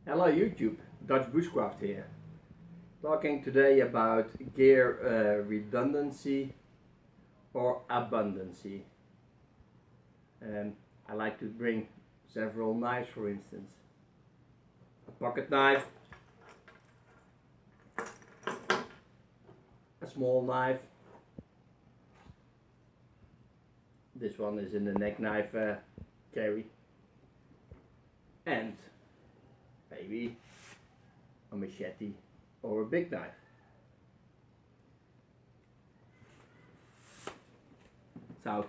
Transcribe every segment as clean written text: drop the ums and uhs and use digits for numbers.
Hello YouTube, Dutch Bushcraft here. Talking today about gear redundancy or abundancy. I like to bring several knives, for instance. A pocket knife, a small knife. This one is in the neck knife carry. And maybe a machete or a big knife. So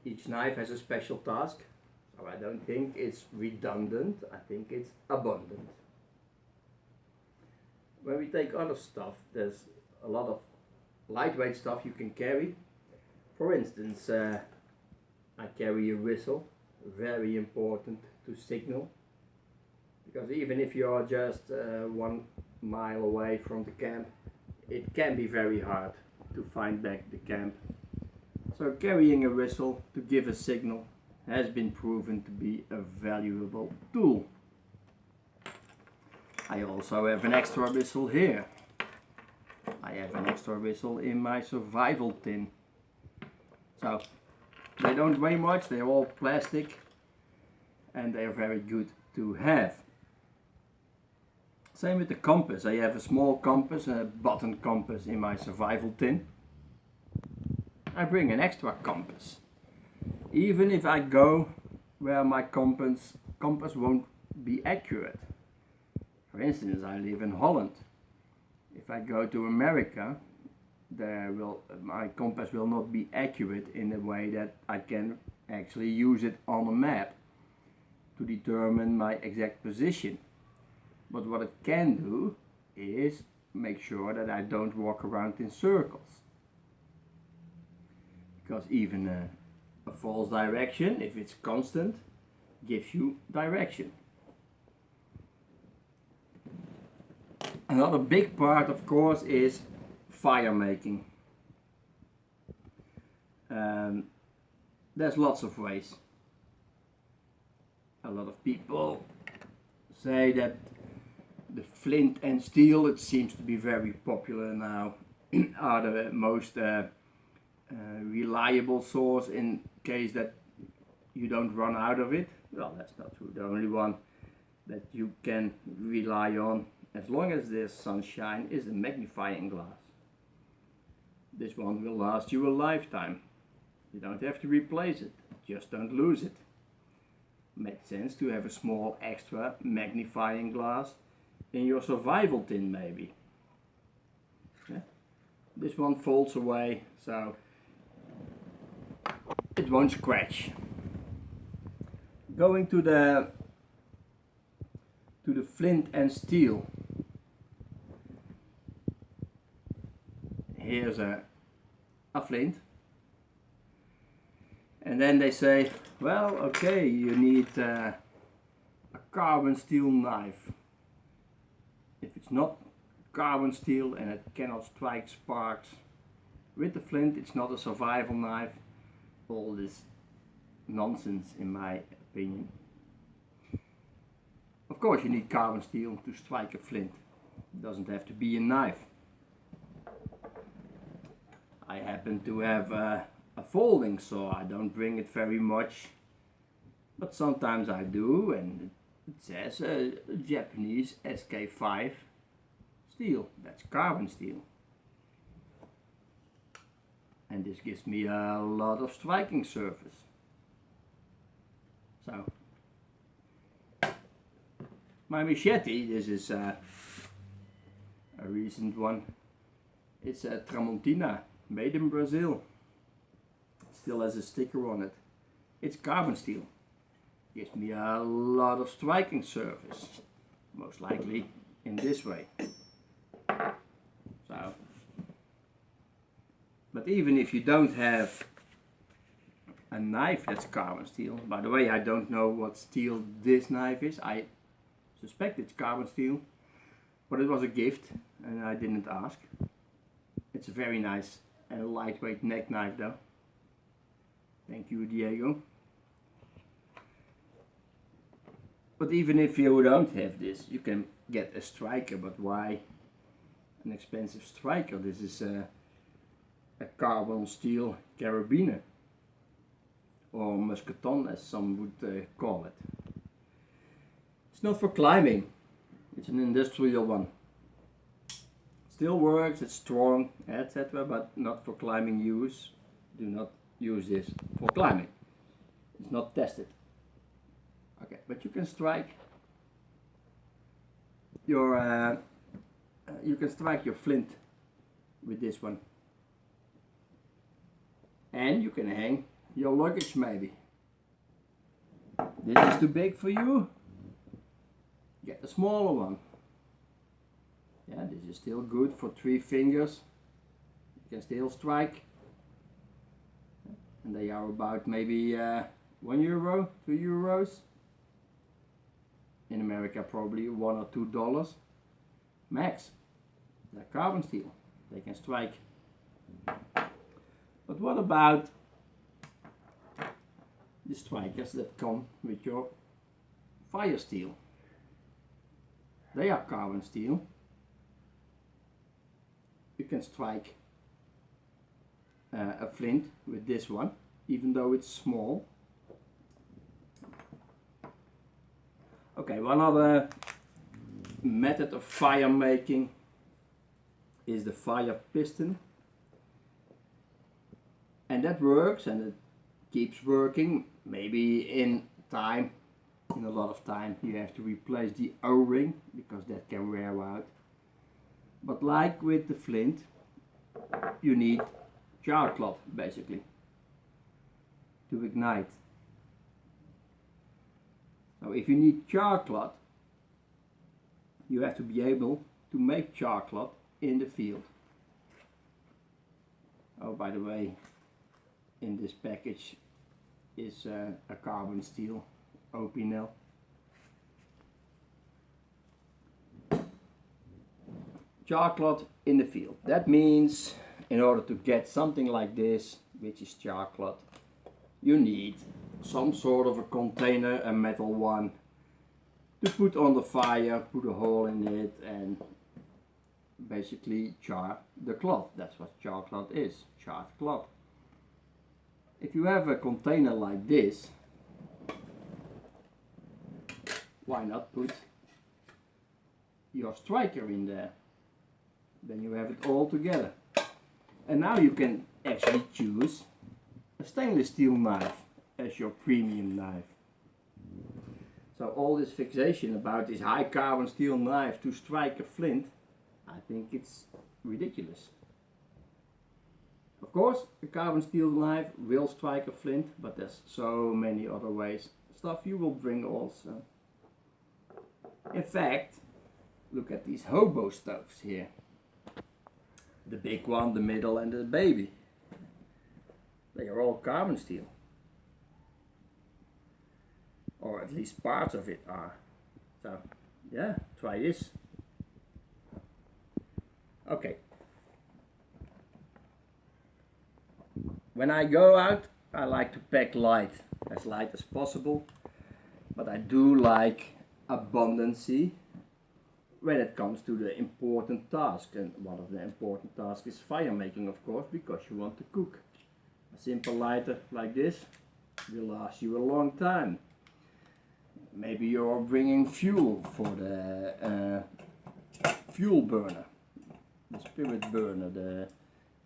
each knife has a special task, so I don't think it's redundant, I think it's abundant. When we take other stuff, there's a lot of lightweight stuff you can carry. For instance, I carry a whistle, very important to signal. Because even if you are just 1 mile away from the camp, it can be very hard to find back the camp. So carrying a whistle to give a signal has been proven to be a valuable tool. I also have an extra whistle here. I have an extra whistle in my survival tin. So they don't weigh much, they're all plastic and they're very good to have. Same with the compass. I have a small compass, a button compass in my survival tin. I bring an extra compass. Even if I go where my compass won't be accurate. For instance, I live in Holland. If I go to America, my compass will not be accurate in a way that I can actually use it on a map to determine my exact position. But what it can do is make sure that I don't walk around in circles. Because even a false direction, if it's constant, gives you direction. Another big part, of course, is fire making. There's lots of ways. A lot of people say that the flint and steel, it seems to be very popular now, are the most reliable source in case that you don't run out of it. Well, that's not true. The only one that you can rely on, as long as there's sunshine, is the magnifying glass. This one will last you a lifetime. You don't have to replace it, just don't lose it. Makes sense to have a small extra magnifying glass in your survival tin, maybe. Yeah. This one folds away, so it won't scratch. Going to the flint and steel. Here's a flint. And then they say, well, okay, you need a carbon steel knife. If it's not carbon steel and it cannot strike sparks with the flint, it's not a survival knife. All this nonsense, in my opinion. Of course you need carbon steel to strike a flint. It doesn't have to be a knife. I happen to have a folding saw. I don't bring it very much, but sometimes I do, and it says Japanese SK5 steel. That's carbon steel. And this gives me a lot of striking surface. So, my machete, this is a recent one. It's a Tramontina, made in Brazil. It still has a sticker on it. It's carbon steel. Gives me a lot of striking surface, most likely in this way. So, but even if you don't have a knife that's carbon steel, by the way, I don't know what steel this knife is. I suspect it's carbon steel, but it was a gift and I didn't ask. It's a very nice and lightweight neck knife though. Thank you, Diego. But even if you don't have this, you can get a striker. But why an expensive striker? This is a carbon steel carabiner, or musketon as some would call it. It's not for climbing, it's an industrial one. Still works, it's strong, etc., but not for climbing use. Do not use this for climbing. It's not tested. Okay, but you can strike your flint with this one, and you can hang your luggage maybe. This is too big for you. Get a smaller one. Yeah, this is still good for 3 fingers. You can still strike. And they are about maybe €1, €2. In America probably $1 or $2 max. They're carbon steel. They can strike. But what about the strikers that come with your fire steel? They are carbon steel. You can strike a flint with this one, even though it's small. Okay, one other method of fire making is the fire piston. And that works, and it keeps working. Maybe in a lot of time, you have to replace the O-ring because that can wear out. But like with the flint, you need char cloth basically to ignite. So if you need char cloth, you have to be able to make char cloth in the field. Oh, by the way, in this package is a carbon steel opinel. Char cloth in the field. That means in order to get something like this, which is char cloth, you need some sort of a container, a metal one, to put on the fire, put a hole in it, and basically char the cloth. That's what char cloth is, charred cloth. If you have a container like this, why not put your striker in there? Then you have it all together. And now you can actually choose a stainless steel knife as your premium knife. So all this fixation about this high carbon steel knife to strike a flint, I think it's ridiculous. Of course, a carbon steel knife will strike a flint, but there's so many other ways. Stuff you will bring also. In fact, look at these hobo stoves here. The big one, the middle, and the baby. They are all carbon steel. Or at least parts of it are. So, yeah, try this. Okay. When I go out, I like to pack light as possible. But I do like abundancy when it comes to the important task. And one of the important tasks is fire making, of course, because you want to cook. A simple lighter like this will last you a long time. Maybe you're bringing fuel for the fuel burner, the spirit burner,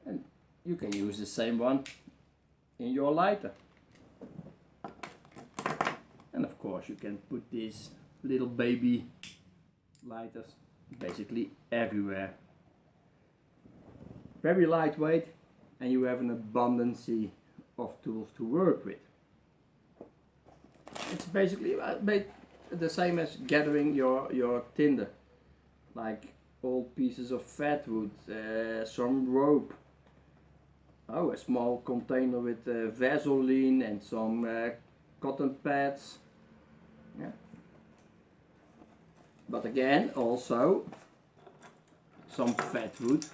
and you can use the same one in your lighter. And of course you can put these little baby lighters basically everywhere. Very lightweight, and you have an abundance of tools to work with. It's basically the same as gathering your tinder, like old pieces of fat wood, some rope, a small container with Vaseline and some cotton pads. Yeah. But again, also some fat wood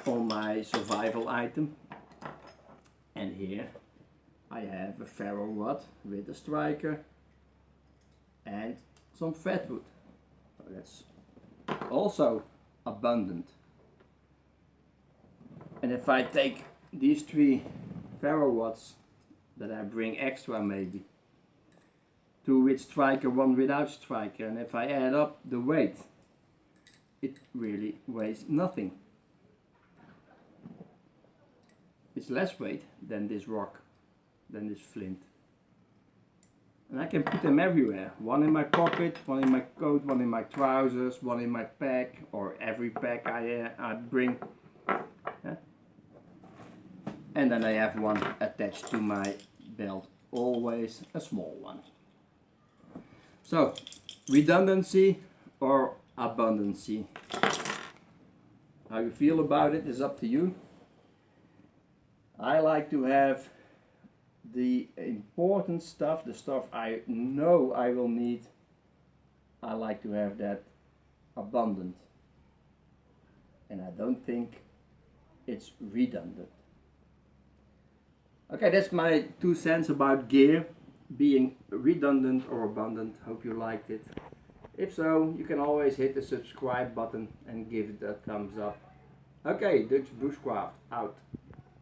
on my survival item. And here I have a ferro rod with a striker, and some fatwood. So that's also abundant. And if I take these 3 ferro rods that I bring extra, maybe 2 with striker, 1 without striker, and if I add up the weight, it really weighs nothing. It's less weight than this rock, than this flint. And I can put them everywhere. 1 in my pocket, 1 in my coat, 1 in my trousers, 1 in my pack, or every pack I bring. Yeah. And then I have 1 attached to my belt, always a small one. So, redundancy or abundancy. How you feel about it is up to you. I like to have the important stuff, the stuff I know I will need. I like to have that abundant. And I don't think it's redundant. Okay, that's my 2 cents about gear being redundant or abundant. Hope you liked it. If so, you can always hit the subscribe button and give it a thumbs up. Okay, Dutch Bushcraft out.